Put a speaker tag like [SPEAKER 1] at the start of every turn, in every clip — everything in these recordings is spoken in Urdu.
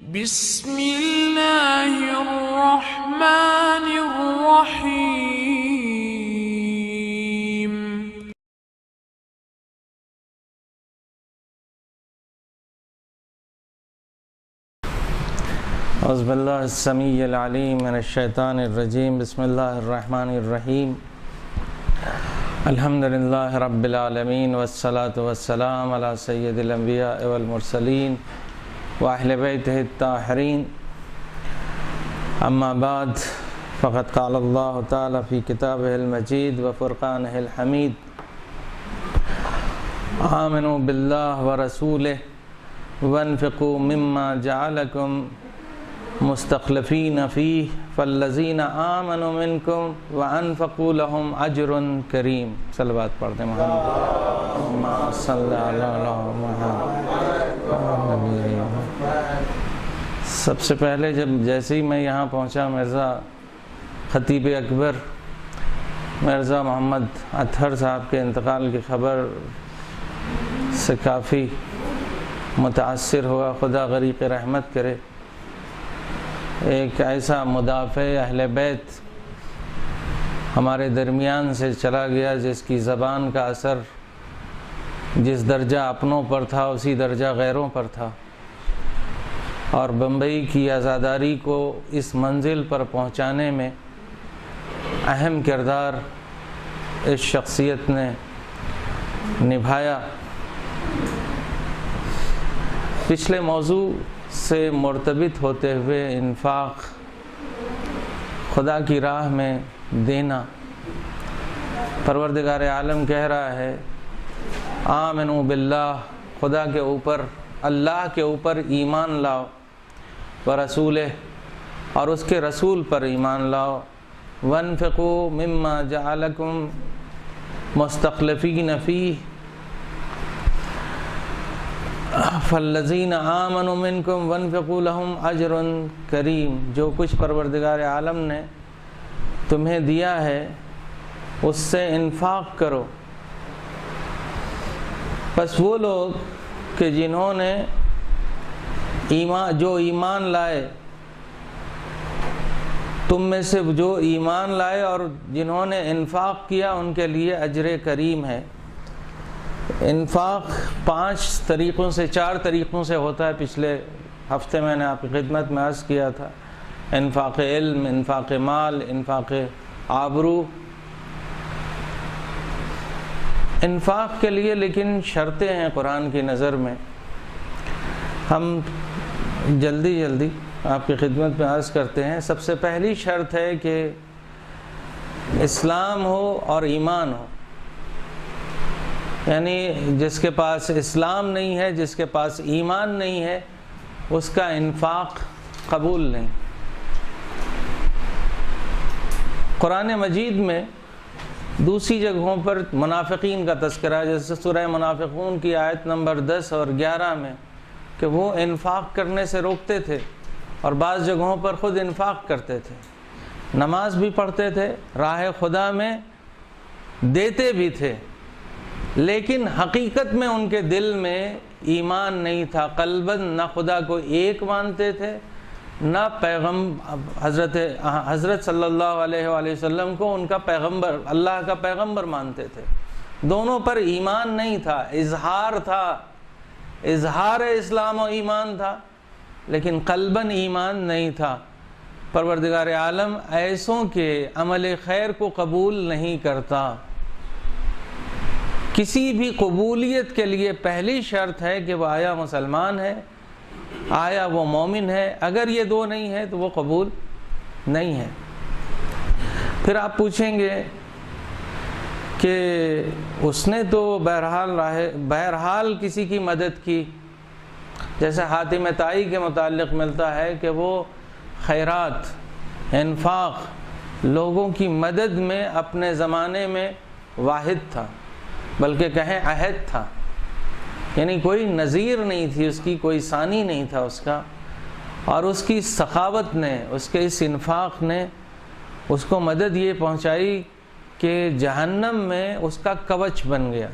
[SPEAKER 1] بسم اللہ الرحمن الرحیم
[SPEAKER 2] اعوذ باللہ السمیع العلیم من الشیطان الرجیم بسم اللہ الرحمن الرحیم الحمدللہ رب العالمین والصلاة والسلام علی سید الانبیاء والمرسلین واہل بیتہ الطاہرین اما بعد فقد قال اللہ تعالی فی کتابہ المجید وفرقانہ الحمید آمنوا باللہ ورسولہ وانفقوا مما جعلکم مستخلفین فیہ فالذین آمنوا منکم وانفقوا لهم اجر کریم۔ صلوات پڑھتے ہیں محمد صلی اللہ علیہ وسلم۔ سب سے پہلے جیسے ہی میں یہاں پہنچا مرزا خطیب اکبر مرزا محمد اطہر صاحب کے انتقال کی خبر سے کافی متاثر ہوا۔ خدا غریق رحمت کرے، ایک ایسا مدافع اہل بیت ہمارے درمیان سے چلا گیا جس کی زبان کا اثر جس درجہ اپنوں پر تھا اسی درجہ غیروں پر تھا، اور بمبئی کی آزاداری کو اس منزل پر پہنچانے میں اہم کردار اس شخصیت نے نبھایا۔ پچھلے موضوع سے مرتبط ہوتے ہوئے انفاق، خدا کی راہ میں دینا، پروردگار عالم کہہ رہا ہے آمنوا باللہ، خدا کے اوپر اللہ کے اوپر ایمان لاؤ، ورسولہ، اور اس کے رسول پر ایمان لاؤ، وانفقوا مما جعلکم مستخلفین فیہ فالذین آمنوا منکم وانفقوا لهم اجر کریم۔ جو کچھ پروردگار عالم نے تمہیں دیا ہے اس سے انفاق کرو۔ بس وہ لوگ کہ جنہوں نے جو ایمان لائے، تم میں سے جو ایمان لائے اور جنہوں نے انفاق کیا ان کے لیے اجر کریم ہے۔ انفاق 4 طریقوں سے ہوتا ہے۔ پچھلے ہفتے میں نے آپ کی خدمت میں عرض کیا تھا، انفاق علم، انفاق مال، انفاق آبرو۔ انفاق کے لیے لیکن شرطیں ہیں قرآن کی نظر میں۔ ہم جلدی آپ کی خدمت میں عرض کرتے ہیں۔ سب سے پہلی شرط ہے کہ اسلام ہو اور ایمان ہو، یعنی جس کے پاس اسلام نہیں ہے، جس کے پاس ایمان نہیں ہے، اس کا انفاق قبول نہیں۔ قرآن مجید میں دوسری جگہوں پر منافقین کا تذکرہ ہے، جیسے سورہ منافقون کی آیت نمبر 10 اور 11 میں، کہ وہ انفاق کرنے سے روکتے تھے اور بعض جگہوں پر خود انفاق کرتے تھے، نماز بھی پڑھتے تھے، راہ خدا میں دیتے بھی تھے، لیکن حقیقت میں ان کے دل میں ایمان نہیں تھا۔ قلباً نہ خدا کو ایک مانتے تھے، نہ حضرت صلی اللہ علیہ وآلہ وسلم کو ان کا پیغمبر، اللہ کا پیغمبر مانتے تھے۔ دونوں پر ایمان نہیں تھا، اظہار تھا، اظہار اسلام و ایمان تھا، لیکن قلباً ایمان نہیں تھا۔ پروردگار عالم ایسوں کے عمل خیر کو قبول نہیں کرتا۔ کسی بھی قبولیت کے لیے پہلی شرط ہے کہ وہ آیا مسلمان ہے، آیا وہ مومن ہے۔ اگر یہ دو نہیں ہے تو وہ قبول نہیں ہے۔ پھر آپ پوچھیں گے کہ اس نے تو بہرحال کسی کی مدد کی، جیسے حاتم طائی کے متعلق ملتا ہے کہ وہ خیرات، انفاق، لوگوں کی مدد میں اپنے زمانے میں واحد تھا، بلکہ کہیں عہد تھا، یعنی کوئی نظیر نہیں تھی اس کی، کوئی ثانی نہیں تھا اس کا، اور اس کی سخاوت نے، اس کے اس انفاق نے اس کو مدد یہ پہنچائی کہ جہنم میں اس کا کوچ بن گیا۔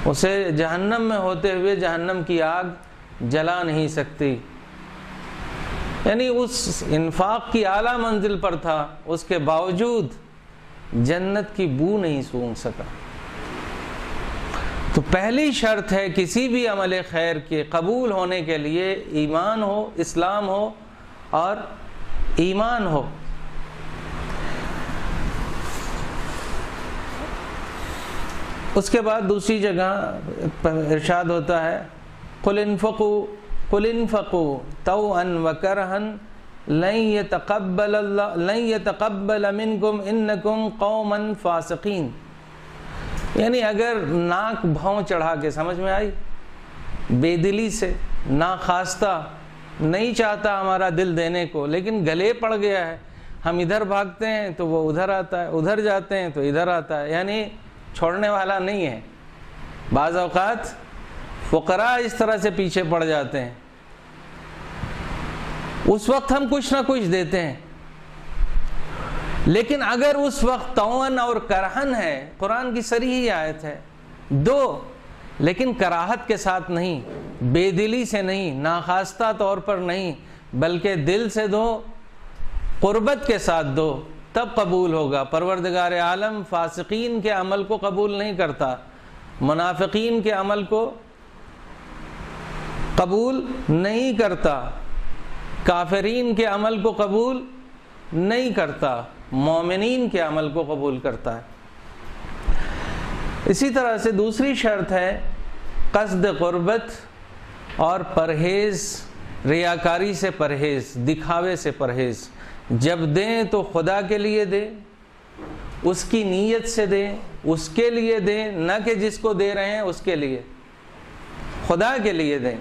[SPEAKER 2] اسے جہنم میں ہوتے ہوئے جہنم کی آگ جلا نہیں سکتی، یعنی اس انفاق کی اعلیٰ منزل پر تھا، اس کے باوجود جنت کی بو نہیں سونگھ سکا۔ تو پہلی شرط ہے کسی بھی عمل خیر کے قبول ہونے کے لیے ایمان ہو، اسلام ہو اور ایمان ہو۔ اس کے بعد دوسری جگہ ارشاد ہوتا ہے قل انفقوا طوعا وکرہا لن يتقبل منکم انکم قوما فاسقین۔ یعنی اگر ناک بھاؤں چڑھا کے، سمجھ میں آئی، بے دلی سے، ناخواستہ، نہیں چاہتا ہمارا دل دینے کو لیکن گلے پڑ گیا ہے، ہم ادھر بھاگتے ہیں تو وہ ادھر آتا ہے، ادھر جاتے ہیں تو ادھر آتا ہے، یعنی چھوڑنے والا نہیں ہے۔ بعض اوقات فقراء اس طرح سے پیچھے پڑ جاتے ہیں، اس وقت ہم کچھ نہ کچھ دیتے ہیں، لیکن اگر اس وقت طوعاً اور کرہن ہے، قرآن کی صریح آیت ہے، دو لیکن کراہت کے ساتھ نہیں، بے دلی سے نہیں، ناخواستہ طور پر نہیں، بلکہ دل سے دو، قربت کے ساتھ دو، تب قبول ہوگا۔ پروردگار عالم فاسقین کے عمل کو قبول نہیں کرتا، منافقین کے عمل کو قبول نہیں کرتا، کافرین کے عمل کو قبول نہیں کرتا، مومنین کے عمل کو قبول کرتا ہے۔ اسی طرح سے دوسری شرط ہے قصد قربت اور پرہیز، ریاکاری سے پرہیز، دکھاوے سے پرہیز۔ جب دیں تو خدا کے لیے دیں، اس کی نیت سے دیں، اس کے لیے دیں، نہ کہ جس کو دے رہے ہیں اس کے لیے، خدا کے لیے دیں۔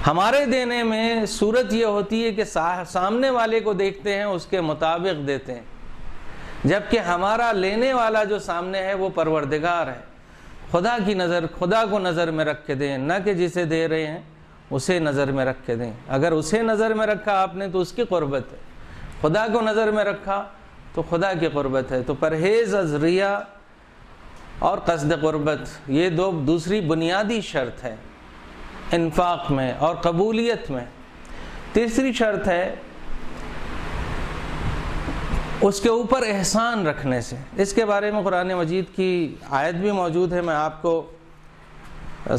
[SPEAKER 2] ہمارے دینے میں صورت یہ ہوتی ہے کہ سامنے والے کو دیکھتے ہیں، اس کے مطابق دیتے ہیں، جبکہ ہمارا لینے والا جو سامنے ہے وہ پروردگار ہے۔ خدا کی نظر، خدا کو نظر میں رکھ کے دیں، نہ کہ جسے دے رہے ہیں اسے نظر میں رکھ کے دیں۔ اگر اسے نظر میں رکھا آپ نے تو اس کی قربت ہے، خدا کو نظر میں رکھا تو خدا کی قربت ہے۔ تو پرہیز از ریا اور قصد قربت، یہ دوسری بنیادی شرط ہے انفاق میں اور قبولیت میں۔ تیسری شرط ہے اس کے اوپر احسان رکھنے سے۔ اس کے بارے میں قرآن مجید کی آیت بھی موجود ہے، میں آپ کو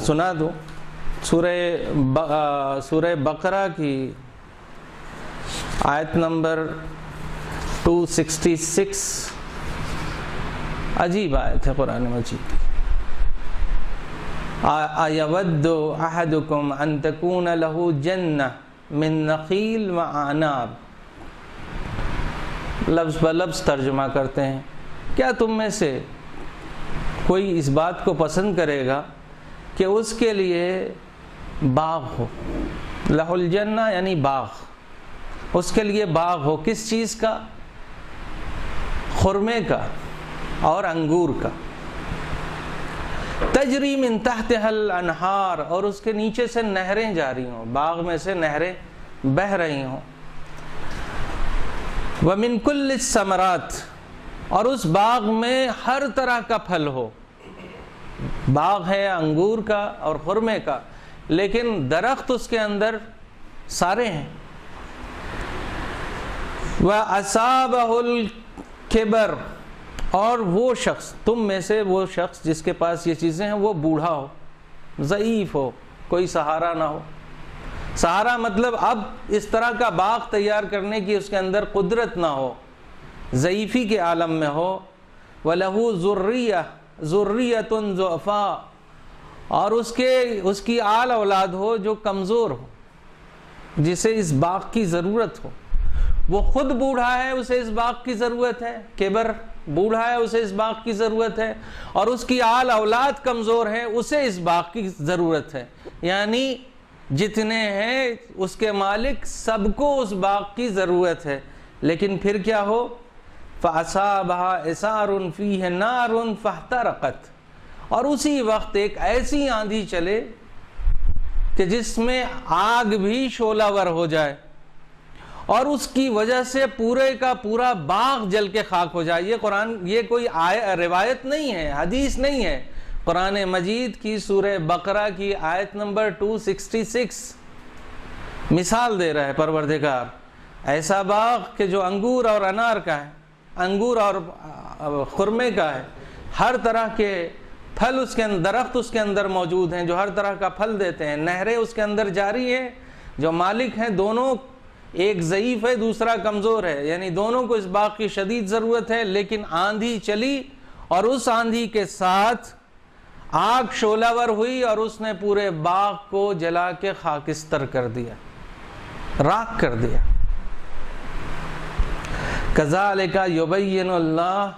[SPEAKER 2] سنا دوں۔ سورہ بقرہ کی آیت نمبر 266، عجیب آیت ہے قرآن مجید۔ اَيَوَدُّ أَحَدُكُمْ أَن تَكُونَ لَهُ جَنَّةٌ مِّن نَخِيلٍ وَأَعْنَابٍ۔ لفظ بلفظ ترجمہ کرتے ہیں، کیا تم میں سے کوئی اس بات کو پسند کرے گا کہ اس کے لیے باغ ہو، لَهُ الْجَنَّةُ یعنی باغ، اس کے لیے باغ ہو، کس چیز کا؟ خرمے کا اور انگور کا۔ تجری من تحتها الانہار، اور اس کے نیچے سے نہریں جاری ہوں، باغ میں سے نہریں بہہ رہی ہوں۔ ومن کل الثمرات، اور اس باغ میں ہر طرح کا پھل ہو، باغ ہے انگور کا اور خرمے کا، لیکن درخت اس کے اندر سارے ہیں۔ وَأَصَابَهُ الْكِبَرُ، اور وہ شخص، تم میں سے وہ شخص جس کے پاس یہ چیزیں ہیں وہ بوڑھا ہو، ضعیف ہو، کوئی سہارا نہ ہو۔ سہارا مطلب اب اس طرح کا باغ تیار کرنے کی اس کے اندر قدرت نہ ہو، ضعیفی کے عالم میں ہو۔ وَلَهُ ذُرِّيَّةٌ ضُعَفَاءُ، اور اس کی آل اولاد ہو جو کمزور ہو، جسے اس باغ کی ضرورت ہو۔ وہ خود بوڑھا ہے، اسے اس باغ کی ضرورت ہے، کبر بوڑھا ہے، اسے اس باغ کی ضرورت ہے، اور اس کی آل اولاد کمزور ہے، اسے اس باغ کی ضرورت ہے۔ یعنی جتنے ہیں اس کے مالک سب کو اس باغ کی ضرورت ہے، لیکن پھر کیا ہو؟ فَأَصَابَهَا إِعْصَارٌ فِيهِ نَارٌ فَاحْتَرَقَتْ، اور اسی وقت ایک ایسی آندھی چلے کہ جس میں آگ بھی شعلہ ور ہو جائے، اور اس کی وجہ سے پورے کا پورا باغ جل کے خاک ہو جائے۔ یہ کوئی روایت نہیں ہے، حدیث نہیں ہے، قرآن مجید کی سورہ بقرہ کی آیت نمبر 266۔ مثال دے رہا ہے پروردگار، ایسا باغ کہ جو انگور اور انار کا ہے، انگور اور خرمے کا ہے، ہر طرح کے پھل اس کے اندر، درخت اس کے اندر موجود ہیں جو ہر طرح کا پھل دیتے ہیں، نہریں اس کے اندر جاری ہیں، جو مالک ہیں دونوں، ایک ضعیف ہے دوسرا کمزور ہے، یعنی دونوں کو اس باغ کی شدید ضرورت ہے، لیکن آندھی چلی اور اس آندھی کے ساتھ آگ شعلہ ور ہوئی اور اس نے پورے باغ کو جلا کے خاکستر کر دیا، راکھ کر دیا۔ کذالک یبین اللہ،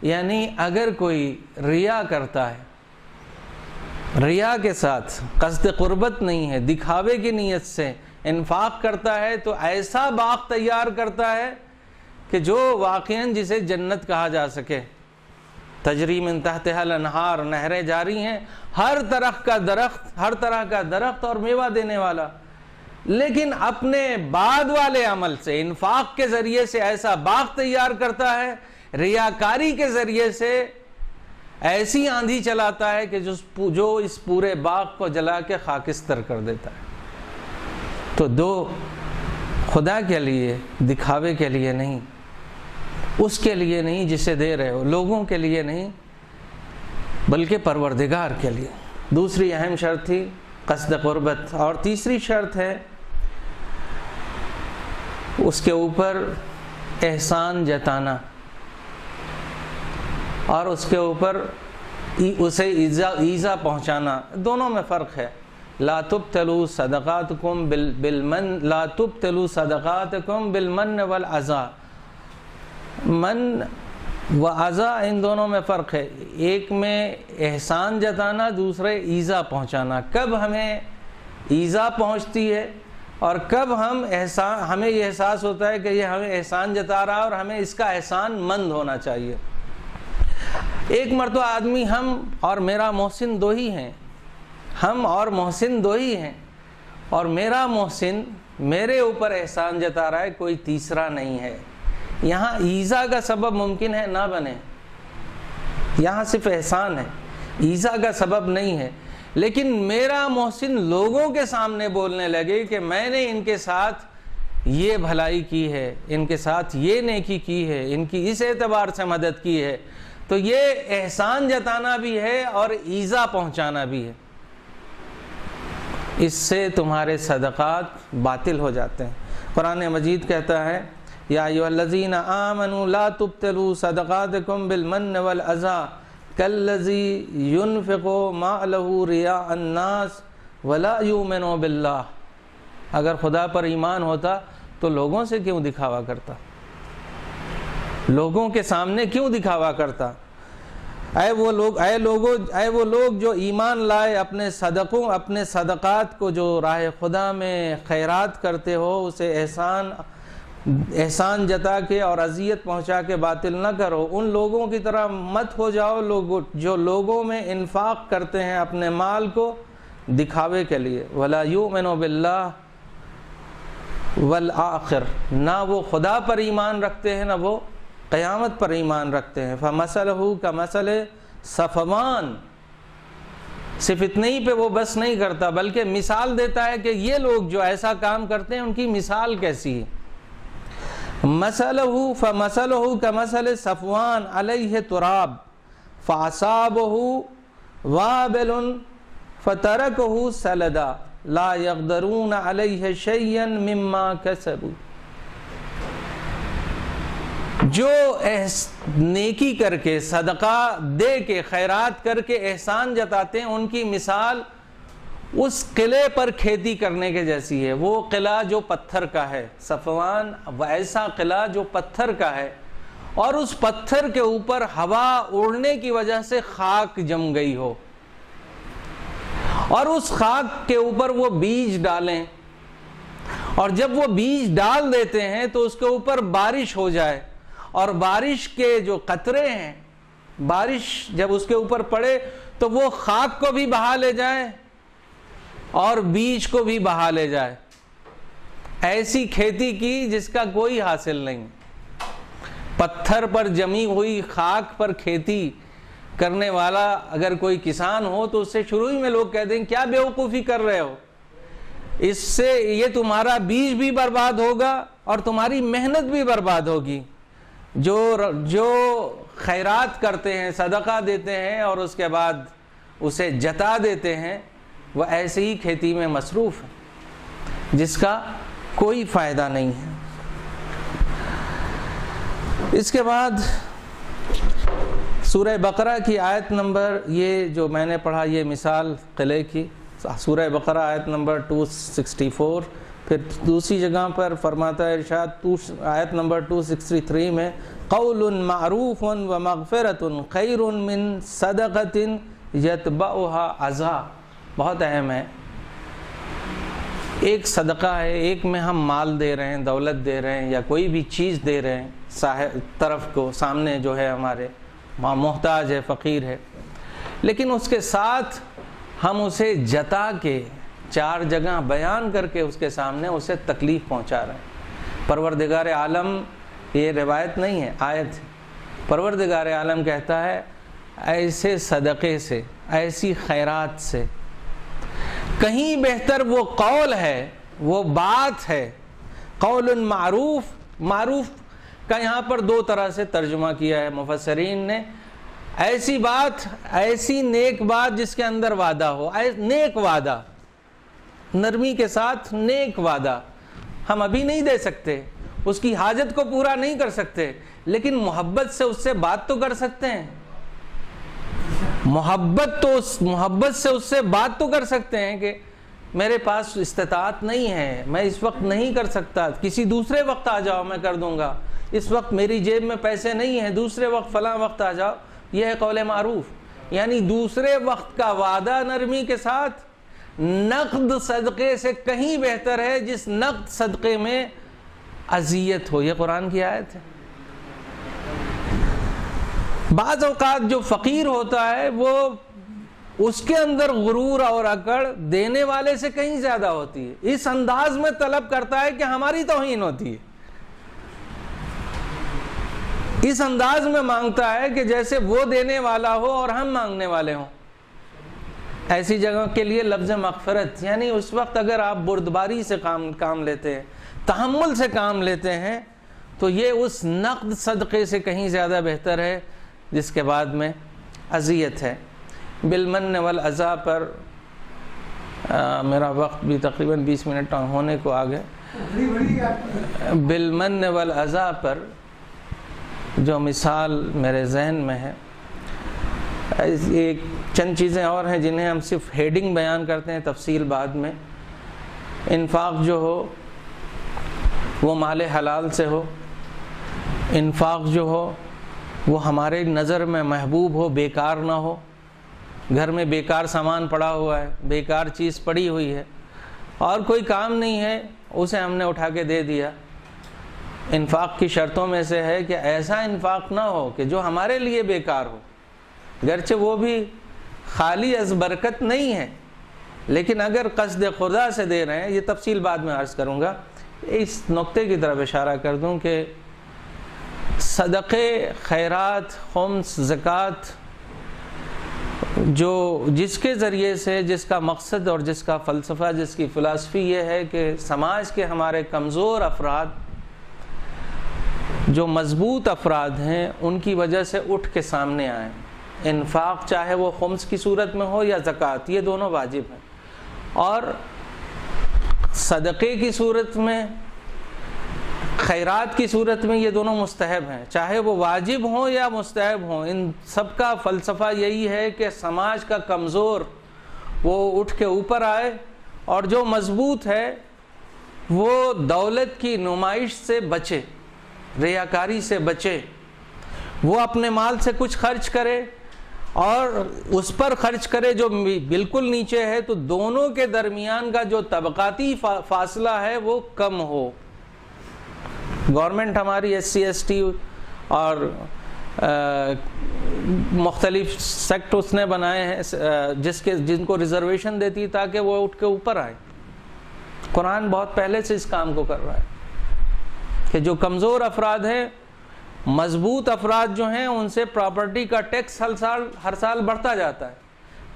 [SPEAKER 2] یعنی اگر کوئی ریا کرتا ہے، ریا کے ساتھ قصد قربت نہیں ہے، دکھاوے کی نیت سے انفاق کرتا ہے، تو ایسا باغ تیار کرتا ہے کہ جو واقعاً جسے جنت کہا جا سکے، تجری من تحتہا الانہار، نہریں جاری ہیں، ہر طرح کا درخت اور میوہ دینے والا، لیکن اپنے بعد والے عمل سے، انفاق کے ذریعے سے ایسا باغ تیار کرتا ہے، ریاکاری کے ذریعے سے ایسی آندھی چلاتا ہے کہ جو اس پورے باغ کو جلا کے خاکستر کر دیتا ہے۔ تو دو خدا کے لیے، دکھاوے کے لیے نہیں، اس کے لیے نہیں جسے دے رہے ہو، لوگوں کے لیے نہیں بلکہ پروردگار کے لیے۔ دوسری اہم شرط تھی قصد قربت، اور تیسری شرط ہے اس کے اوپر احسان جتانا، اور اس کے اوپر اسے ایذا پہنچانا۔ دونوں میں فرق ہے۔ لا تبطلوا صدقاتکم بالمن والعزا، من و عزا ان دونوں میں فرق ہے، ایک میں احسان جتانا، دوسرے ایذا پہنچانا۔ کب ہمیں ایذا پہنچتی ہے اور کب ہمیں یہ احساس ہوتا ہے کہ یہ ہمیں احسان جتا رہا ہے اور ہمیں اس کا احسان مند ہونا چاہیے۔ ایک مرتبہ آدمی ہم اور میرا محسن دو ہی ہیں، ہم اور محسن دو ہی ہیں، اور میرا محسن میرے اوپر احسان جتا رہا ہے، کوئی تیسرا نہیں ہے۔ یہاں ایذا کا سبب ممکن ہے نہ بنے، یہاں صرف احسان ہے، ایذا کا سبب نہیں ہے، لیکن میرا محسن لوگوں کے سامنے بولنے لگے کہ میں نے ان کے ساتھ یہ بھلائی کی ہے، ان کے ساتھ یہ نیکی کی ہے، ان کی اس اعتبار سے مدد کی ہے، تو یہ احسان جتانا بھی ہے اور ایذا پہنچانا بھی ہے۔ اس سے تمہارے صدقات باطل ہو جاتے ہیں۔ قرآن مجید کہتا ہے یا ایھا الذین آمنوا لا تبطلوا صدقاتکم بالمن والعزا کالذی ينفق ماله رئاء الناس ولا یؤمن باللہ۔ اگر خدا پر ایمان ہوتا تو لوگوں سے کیوں دکھاوا کرتا، لوگوں کے سامنے کیوں دکھاوا کرتا؟ اے وہ لوگ جو ایمان لائے، اپنے صدقات کو جو راہ خدا میں خیرات کرتے ہو، اسے احسان جتا کے اور اذیت پہنچا کے باطل نہ کرو۔ ان لوگوں کی طرح مت ہو جاؤ جو لوگوں میں انفاق کرتے ہیں اپنے مال کو دکھاوے کے لیے۔ وَلَا يُؤْمِنُ بِاللَّهِ والآخر، نہ وہ خدا پر ایمان رکھتے ہیں نہ وہ قیامت پر ایمان رکھتے ہیں۔ فَمَثَلُهُ كَمَثَلِ صَفْوَانَ، صرف اتنے ہی پہ وہ بس نہیں کرتا بلکہ مثال دیتا ہے کہ یہ لوگ جو ایسا کام کرتے ہیں ان کی مثال کیسی ہے۔ فَمَثَلُهُ كَمَثَلِ صَفْوَانَ عَلَيْهِ تُرَابٌ فَأَصَابَهُ وَابِلٌ فَتَرَكَهُ سَلَدًا لَا يَقْدِرُونَ عَلَيْهِ شَيْئًا مِمَّا كَسَبُوا۔ جو نیکی کر کے، صدقہ دے کے، خیرات کر کے احسان جتاتے ہیں، ان کی مثال اس قلعے پر کھیتی کرنے کے جیسی ہے۔ وہ قلعہ جو پتھر کا ہے، صفوان ایسا قلعہ جو پتھر کا ہے، اور اس پتھر کے اوپر ہوا اڑنے کی وجہ سے خاک جم گئی ہو، اور اس خاک کے اوپر وہ بیج ڈالیں، اور جب وہ بیج ڈال دیتے ہیں تو اس کے اوپر بارش ہو جائے، اور بارش کے جو قطرے ہیں، بارش جب اس کے اوپر پڑے تو وہ خاک کو بھی بہا لے جائے اور بیج کو بھی بہا لے جائے۔ ایسی کھیتی کی جس کا کوئی حاصل نہیں۔ پتھر پر جمی ہوئی خاک پر کھیتی کرنے والا اگر کوئی کسان ہو تو اس سے شروع ہی میں لوگ کہتے ہیں کیا بیوقوفی کر رہے ہو، اس سے یہ تمہارا بیج بھی برباد ہوگا اور تمہاری محنت بھی برباد ہوگی۔ جو خیرات کرتے ہیں، صدقہ دیتے ہیں اور اس کے بعد اسے جتا دیتے ہیں، وہ ایسے ہی کھیتی میں مصروف ہے جس کا کوئی فائدہ نہیں ہے۔ اس کے بعد سورہ بقرہ کی آیت نمبر، یہ جو میں نے پڑھا یہ مثال قلعے کی، سورہ بقرہ آیت نمبر 264، پھر دوسری جگہ پر فرماتا ہے ارشاد آیت نمبر 263 میں، قول معروف و مغفرۃ خیر من صدقۃ یتبعها اذی، بہت اہم ہے۔ ایک صدقہ ہے، ایک میں ہم مال دے رہے ہیں، دولت دے رہے ہیں یا کوئی بھی چیز دے رہے ہیں صاحب طرف کو، سامنے جو ہے ہمارے محتاج ہے، فقیر ہے، لیکن اس کے ساتھ ہم اسے جتا کے 4 جگہ بیان کر کے اس کے سامنے اسے تکلیف پہنچا رہے ہیں۔ پروردگار عالم، یہ روایت نہیں ہے، آیت ہے، پروردگار عالم کہتا ہے ایسے صدقے سے، ایسی خیرات سے کہیں بہتر وہ قول ہے، وہ بات ہے۔ قول معروف، معروف کا یہاں پر 2 طرح سے ترجمہ کیا ہے مفسرین نے، ایسی بات، ایسی نیک بات جس کے اندر وعدہ ہو، نیک وعدہ، نرمی کے ساتھ نیک وعدہ۔ ہم ابھی نہیں دے سکتے، اس کی حاجت کو پورا نہیں کر سکتے، لیکن محبت سے اس سے بات تو کر سکتے ہیں، محبت سے اس سے بات تو کر سکتے ہیں کہ میرے پاس استطاعت نہیں ہے، میں اس وقت نہیں کر سکتا، کسی دوسرے وقت آ جاؤ میں کر دوں گا، اس وقت میری جیب میں پیسے نہیں ہیں، دوسرے وقت فلاں وقت آ جاؤ۔ یہ ہے قول معروف، یعنی دوسرے وقت کا وعدہ نرمی کے ساتھ نقد صدقے سے کہیں بہتر ہے، جس نقد صدقے میں اذیت ہو۔ یہ قرآن کی آیت ہے۔ بعض اوقات جو فقیر ہوتا ہے وہ اس کے اندر غرور اور اکڑ دینے والے سے کہیں زیادہ ہوتی ہے، اس انداز میں طلب کرتا ہے کہ ہماری توہین ہوتی ہے، اس انداز میں مانگتا ہے کہ جیسے وہ دینے والا ہو اور ہم مانگنے والے ہوں۔ ایسی جگہ کے لیے لفظ مغفرت، یعنی اس وقت اگر آپ بردباری سے کام لیتے ہیں، تحمل سے کام لیتے ہیں، تو یہ اس نقد صدقے سے کہیں زیادہ بہتر ہے جس کے بعد میں اذیت ہے۔ بالمن والاذی پر میرا وقت بھی تقریباً 20 منٹ ہونے کو آ گئے۔ بالمن والاذی پر جو مثال میرے ذہن میں ہے، ایک چند چیزیں اور ہیں جنہیں ہم صرف ہیڈنگ بیان کرتے ہیں، تفصیل بعد میں۔ انفاق جو ہو وہ مال حلال سے ہو، انفاق جو ہو وہ ہمارے نظر میں محبوب ہو، بیکار نہ ہو۔ گھر میں بیکار سامان پڑا ہوا ہے، بیکار چیز پڑی ہوئی ہے اور کوئی کام نہیں ہے، اسے ہم نے اٹھا کے دے دیا۔ انفاق کی شرطوں میں سے ہے کہ ایسا انفاق نہ ہو کہ جو ہمارے لیے بیکار ہو، گرچہ وہ بھی خالی از برکت نہیں ہے، لیکن اگر قصد خدا سے دے رہے ہیں، یہ تفصیل بعد میں عرض کروں گا۔ اس نقطے کی طرف اشارہ کر دوں کہ صدقے، خیرات، خمس، زکوٰۃ، جس کے ذریعے سے، جس کا مقصد اور جس کا فلسفہ، جس کی فلسفی یہ ہے کہ سماج کے ہمارے کمزور افراد، جو مضبوط افراد ہیں، ان کی وجہ سے اٹھ کے سامنے آئیں۔ انفاق چاہے وہ خمس کی صورت میں ہو یا زکوٰۃ، یہ دونوں واجب ہیں، اور صدقے کی صورت میں، خیرات کی صورت میں یہ دونوں مستحب ہیں، چاہے وہ واجب ہوں یا مستحب ہوں۔ ان سب کا فلسفہ یہی ہے کہ سماج کا کمزور وہ اٹھ کے اوپر آئے، اور جو مضبوط ہے وہ دولت کی نمائش سے بچے، ریاکاری سے بچے، وہ اپنے مال سے کچھ خرچ کرے اور اس پر خرچ کرے جو بالکل نیچے ہے، تو دونوں کے درمیان کا جو طبقاتی فاصلہ ہے وہ کم ہو۔ گورنمنٹ ہماری SC ST اور مختلف سیکٹ اس نے بنائے ہیں جن کو ریزرویشن دیتی ہے تاکہ وہ اٹھ کے اوپر آئے۔ قرآن بہت پہلے سے اس کام کو کر رہا ہے کہ جو کمزور افراد ہیں، مضبوط افراد جو ہیں، ان سے پراپرٹی کا ٹیکس ہر سال بڑھتا جاتا ہے،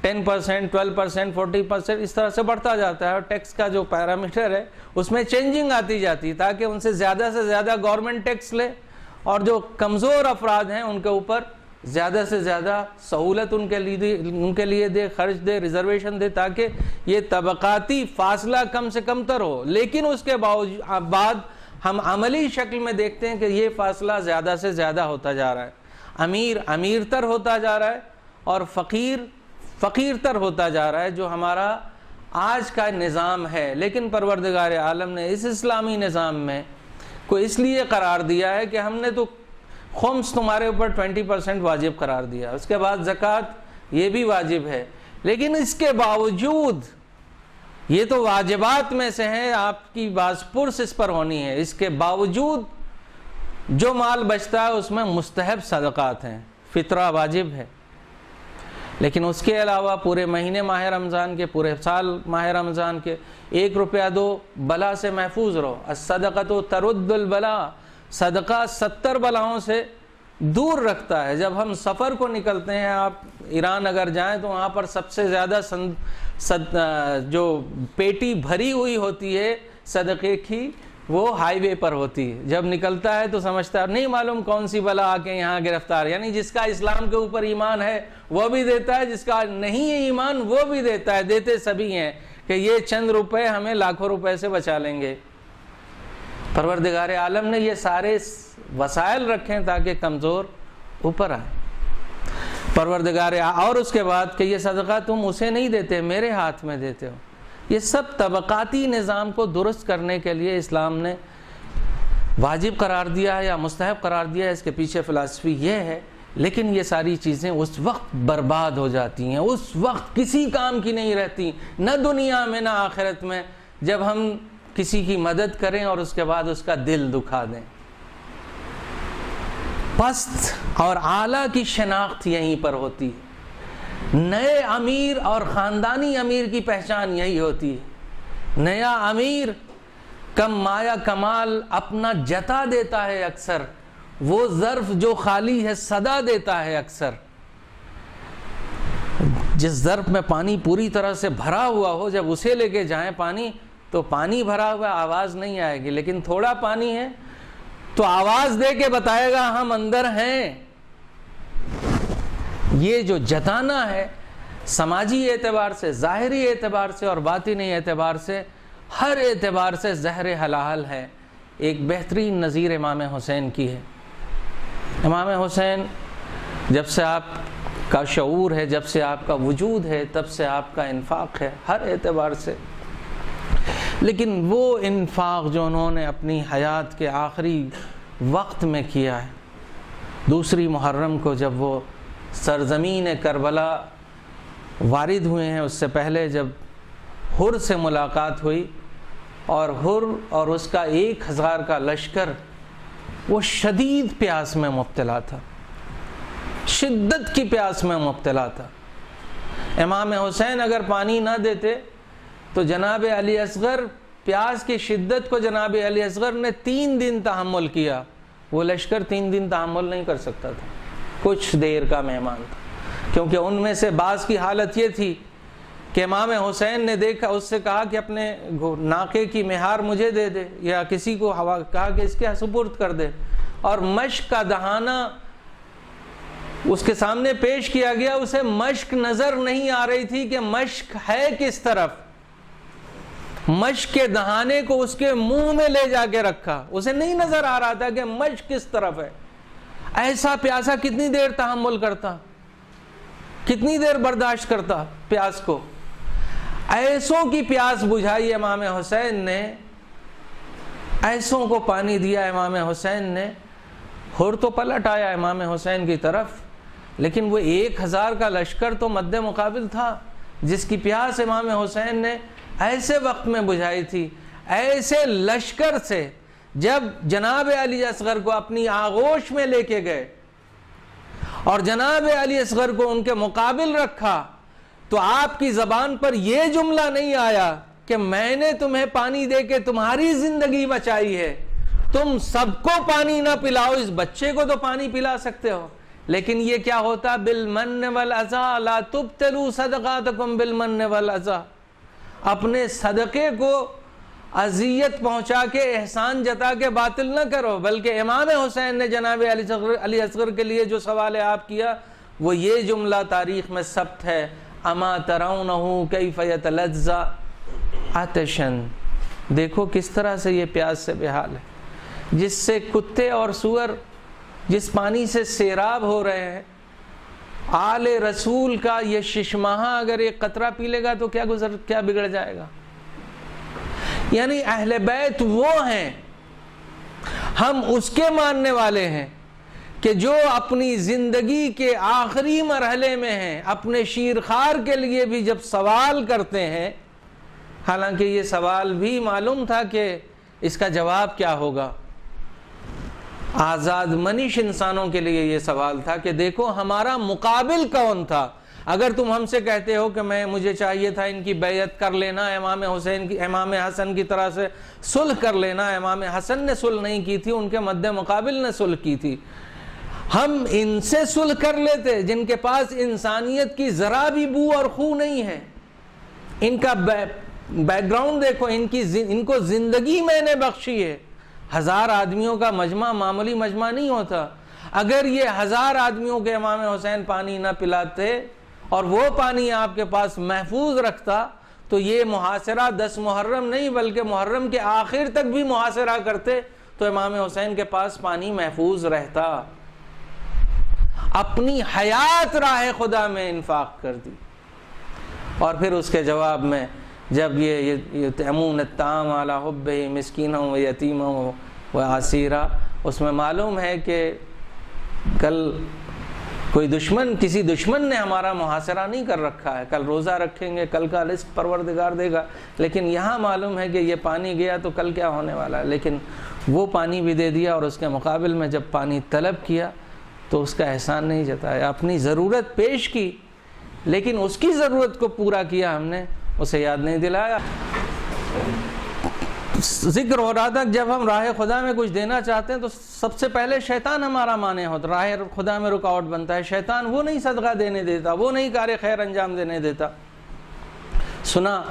[SPEAKER 2] 10%, 12%, 40% اس طرح سے بڑھتا جاتا ہے، اور ٹیکس کا جو پیرامیٹر ہے اس میں چینجنگ آتی جاتی ہے تاکہ ان سے زیادہ گورنمنٹ ٹیکس لے، اور جو کمزور افراد ہیں ان کے اوپر زیادہ سے زیادہ سہولت ان کے لیے دے، خرچ دے، ریزرویشن دے، تاکہ یہ طبقاتی فاصلہ کم سے کم تر ہو۔ لیکن اس کے بعد ہم عملی شکل میں دیکھتے ہیں کہ یہ فاصلہ زیادہ سے زیادہ ہوتا جا رہا ہے، امیر تر ہوتا جا رہا ہے اور فقیر تر ہوتا جا رہا ہے، جو ہمارا آج کا نظام ہے۔ لیکن پروردگار عالم نے اس اسلامی نظام میں کو اس لیے قرار دیا ہے کہ ہم نے تو خمس تمہارے اوپر 20% واجب قرار دیا، اس کے بعد زکوٰۃ یہ بھی واجب ہے، لیکن اس کے باوجود یہ تو واجبات میں سے ہیں، آپ کی باز پرس اس پر ہونی ہے، اس کے باوجود جو مال بچتا ہے اس میں مستحب صدقات ہیں، فطرہ واجب ہے۔ لیکن اس کے علاوہ پورے مہینے ماہ رمضان کے، پورے سال ماہ رمضان کے 1 روپیہ دو، بلا سے محفوظ رہو۔ الصدقۃ ترد البلا، صدقہ 70 بلاؤں سے دور رکھتا ہے۔ جب ہم سفر کو نکلتے ہیں، آپ ایران اگر جائیں تو وہاں پر سب سے زیادہ جو پیٹی بھری ہوئی ہوتی ہے صدقے کی، وہ ہائی وے پر ہوتی ہے۔ جب نکلتا ہے تو سمجھتا ہے نہیں معلوم کون سی بلا آ کے یہاں گرفتار، یعنی جس کا اسلام کے اوپر ایمان ہے وہ بھی دیتا ہے، جس کا نہیں ہے ایمان وہ بھی دیتا ہے، دیتے سبھی ہیں کہ یہ چند روپے ہمیں لاکھوں روپے سے بچا لیں گے۔ پروردگار عالم نے یہ سارے وسائل رکھیں تاکہ کمزور اوپر آئے۔ پروردگار اور اس کے بعد کہ یہ صدقہ تم اسے نہیں دیتے، میرے ہاتھ میں دیتے ہو۔ یہ سب طبقاتی نظام کو درست کرنے کے لیے اسلام نے واجب قرار دیا ہے یا مستحب قرار دیا ہے، اس کے پیچھے فلسفی یہ ہے۔ لیکن یہ ساری چیزیں اس وقت برباد ہو جاتی ہیں، اس وقت کسی کام کی نہیں رہتی، نہ دنیا میں نہ آخرت میں، جب ہم کسی کی مدد کریں اور اس کے بعد اس کا دل دکھا دیں۔ پست اور اعلیٰ کی شناخت یہیں پر ہوتی ہے۔ نئے امیر اور خاندانی امیر کی پہچان یہی ہوتی ہے۔ نیا امیر کم مایا کمال اپنا جتا دیتا ہے، اکثر وہ ظرف جو خالی ہے صدا دیتا ہے۔ اکثر جس ظرف میں پانی پوری طرح سے بھرا ہوا ہو، جب اسے لے کے جائیں پانی، تو پانی بھرا ہوا آواز نہیں آئے گی، لیکن تھوڑا پانی ہے تو آواز دے کے بتائے گا ہم اندر ہیں۔ یہ جو جتانا ہے سماجی اعتبار سے، ظاہری اعتبار سے اور باطنی اعتبار سے، ہر اعتبار سے زہر حلال ہے۔ ایک بہترین نظیر امام حسین کی ہے۔ امام حسین جب سے آپ کا شعور ہے، جب سے آپ کا وجود ہے، تب سے آپ کا انفاق ہے ہر اعتبار سے۔ لیکن وہ انفاق جو انہوں نے اپنی حیات کے آخری وقت میں کیا ہے، دوسری محرم کو جب وہ سرزمین کربلا وارد ہوئے ہیں، اس سے پہلے جب حر سے ملاقات ہوئی، اور حر اور اس کا 1000 کا لشکر وہ شدید پیاس میں مبتلا تھا، شدت کی پیاس میں مبتلا تھا۔ امام حسین اگر پانی نہ دیتے تو جناب علی اصغر، پیاس کی شدت کو جناب علی اصغر نے 3 دن تحمل کیا، وہ لشکر 3 دن تحمل نہیں کر سکتا تھا، کچھ دیر کا مہمان تھا۔ کیونکہ ان میں سے بعض کی حالت یہ تھی کہ امام حسین نے دیکھا، اس سے کہا کہ اپنے ناقے کی مہار مجھے دے دے، یا کسی کو کہا کہ اس کے سپرد کر دے، اور مشک کا دہانہ اس کے سامنے پیش کیا گیا۔ اسے مشک نظر نہیں آ رہی تھی کہ مشک ہے کس طرف، مشک کے دہانے کو اس کے منہ میں لے جا کے رکھا، اسے نہیں نظر آ رہا تھا کہ مشک کس طرف ہے۔ ایسا پیاسا کتنی دیر تحمل کرتا، کتنی دیر برداشت کرتا پیاس کو؟ ایسوں کی پیاس بجھائی امام حسین نے، ایسوں کو پانی دیا امام حسین نے۔ حر تو پلٹ آیا امام حسین کی طرف، لیکن وہ 1000 کا لشکر تو مد مقابل تھا، جس کی پیاس امام حسین نے ایسے وقت میں بجھائی تھی۔ ایسے لشکر سے جب جناب علی اصغر کو اپنی آغوش میں لے کے گئے اور جناب علی اصغر کو ان کے مقابل رکھا، تو آپ کی زبان پر یہ جملہ نہیں آیا کہ میں نے تمہیں پانی دے کے تمہاری زندگی بچائی ہے، تم سب کو پانی نہ پلاؤ، اس بچے کو تو پانی پلا سکتے ہو۔ لیکن یہ کیا ہوتا؟ بالمن والعزا، لا تبطلوا صدقاتکم بالمن والعزا، اپنے صدقے کو اذیت پہنچا کے احسان جتا کے باطل نہ کرو، بلکہ امام حسین نے جناب علی اصغر کے لیے جو سوال آپ کیا وہ یہ جملہ تاریخ میں ثبت ہے، اما ترونہ کیف یتلظی عطشا، دیکھو کس طرح سے یہ پیاس سے بحال ہے، جس سے کتے اور سور جس پانی سے سیراب ہو رہے ہیں، آل رسول کا یہ ششماہا اگر ایک قطرہ پی لے گا تو کیا بگڑ جائے گا؟ یعنی اہل بیت وہ ہیں، ہم اس کے ماننے والے ہیں کہ جو اپنی زندگی کے آخری مرحلے میں ہیں، اپنے شیرخوار کے لیے بھی جب سوال کرتے ہیں، حالانکہ یہ سوال بھی معلوم تھا کہ اس کا جواب کیا ہوگا، آزاد منش انسانوں کے لیے یہ سوال تھا کہ دیکھو ہمارا مقابل کون تھا۔ اگر تم ہم سے کہتے ہو کہ مجھے چاہیے تھا ان کی بیعت کر لینا، امام حسن کی طرح سے صلح کر لینا، امام حسن نے صلح نہیں کی تھی، ان کے مد مقابل نے صلح کی تھی، ہم ان سے صلح کر لیتے جن کے پاس انسانیت کی ذرا بھی بو اور خو نہیں ہے، ان کا بیک گراؤنڈ دیکھو، ان کو زندگی میں نے بخشی ہے۔ 1000 آدمیوں کا مجمع معمولی مجمع نہیں ہوتا، اگر یہ 1000 آدمیوں کے امام حسین پانی نہ پلاتے اور وہ پانی آپ کے پاس محفوظ رکھتا تو یہ محاصرہ 10 محرم نہیں بلکہ محرم کے آخر تک بھی محاصرہ کرتے تو امام حسین کے پاس پانی محفوظ رہتا۔ اپنی حیات راہ خدا میں انفاق کر دی، اور پھر اس کے جواب میں جب یہ یطعمون الطعام علی حبہ مسکینا و یتیما و اسیرا، اس میں معلوم ہے کہ کل کوئی کسی دشمن نے ہمارا محاصرہ نہیں کر رکھا ہے، کل روزہ رکھیں گے، کل کا رزق پروردگار دے گا، لیکن یہاں معلوم ہے کہ یہ پانی گیا تو کل کیا ہونے والا ہے، لیکن وہ پانی بھی دے دیا، اور اس کے مقابل میں جب پانی طلب کیا تو اس کا احسان نہیں جتایا، اپنی ضرورت پیش کی لیکن اس کی ضرورت کو پورا کیا ہم نے، اسے یاد نہیں دلایا۔ ذکر ہو رہا تھا جب ہم راہ خدا میں کچھ دینا چاہتے ہیں تو سب سے پہلے شیطان ہمارا مانے ہوتا، راہ خدا میں رکاوٹ بنتا ہے، شیطان وہ نہیں صدقہ دینے دیتا، وہ نہیں کار خیر انجام دینے دیتا۔ سنا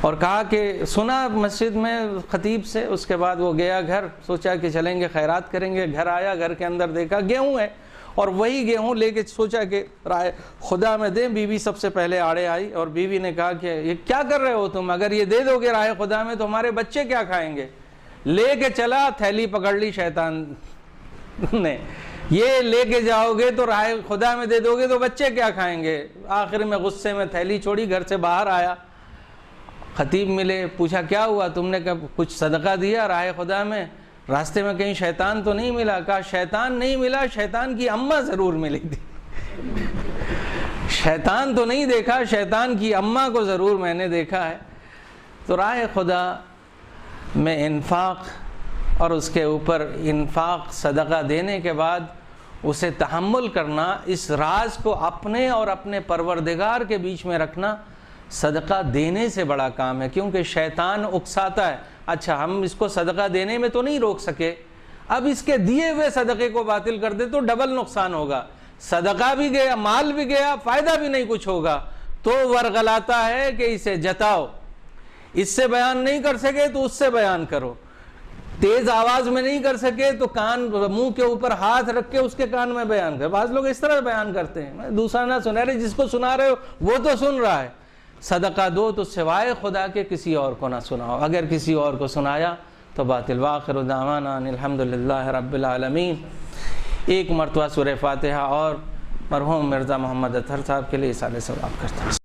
[SPEAKER 2] اور کہا کہ سنا مسجد میں خطیب سے، اس کے بعد وہ گیا گھر، سوچا کہ چلیں گے خیرات کریں گے، گھر آیا، گھر کے اندر دیکھا گیہوں ہے، اور وہی گیہوں لے کے سوچا کہ رائے خدا میں دیں۔ بیوی سب سے پہلے آڑے آئی اور بیوی نے کہا کہ یہ کیا کر رہے ہو تم، اگر یہ دے دو گے رائے خدا میں تو ہمارے بچے کیا کھائیں گے؟ لے کے چلا، تھیلی پکڑ لی شیطان نے، یہ لے کے جاؤ گے تو رائے خدا میں دے دو گے تو بچے کیا کھائیں گے؟ آخر میں غصے میں تھیلی چھوڑی، گھر سے باہر آیا، خطیب ملے، پوچھا کیا ہوا، تم نے کچھ صدقہ دیا رائے خدا میں؟ راستے میں کہیں شیطان تو نہیں ملا؟ کہا شیطان نہیں ملا، شیطان کی اماں ضرور ملی تھی۔ شیطان تو نہیں دیکھا، شیطان کی اماں کو ضرور میں نے دیکھا ہے۔ تو راہ خدا میں انفاق اور اس کے اوپر انفاق صدقہ دینے کے بعد اسے تحمل کرنا، اس راز کو اپنے اور اپنے پروردگار کے بیچ میں رکھنا صدقہ دینے سے بڑا کام ہے، کیونکہ شیطان اکساتا ہے، اچھا ہم اس کو صدقہ دینے میں تو نہیں روک سکے، اب اس کے دیے ہوئے صدقے کو باطل کر دے تو ڈبل نقصان ہوگا، صدقہ بھی گیا، مال بھی گیا، فائدہ بھی نہیں کچھ ہوگا، تو ورغلاتا ہے کہ اسے جتاؤ، اس سے بیان نہیں کر سکے تو اس سے بیان کرو، تیز آواز میں نہیں کر سکے تو منہ کے اوپر ہاتھ رکھ کے اس کے کان میں بیان کرو۔ بعض لوگ اس طرح بیان کرتے ہیں، دوسرا نہ سنا رہے، جس کو سنا رہے ہو وہ تو سن رہا ہے۔ صدقہ دو تو سوائے خدا کے کسی اور کو نہ سناؤ، اگر کسی اور کو سنایا تو باطل۔ وآخر دعوانا ان الحمدللہ رب العالمین۔ ایک مرتبہ سورہ فاتحہ اور مرحوم مرزا محمد اطہر صاحب کے لیے ایصال ثواب کرتا ہوں۔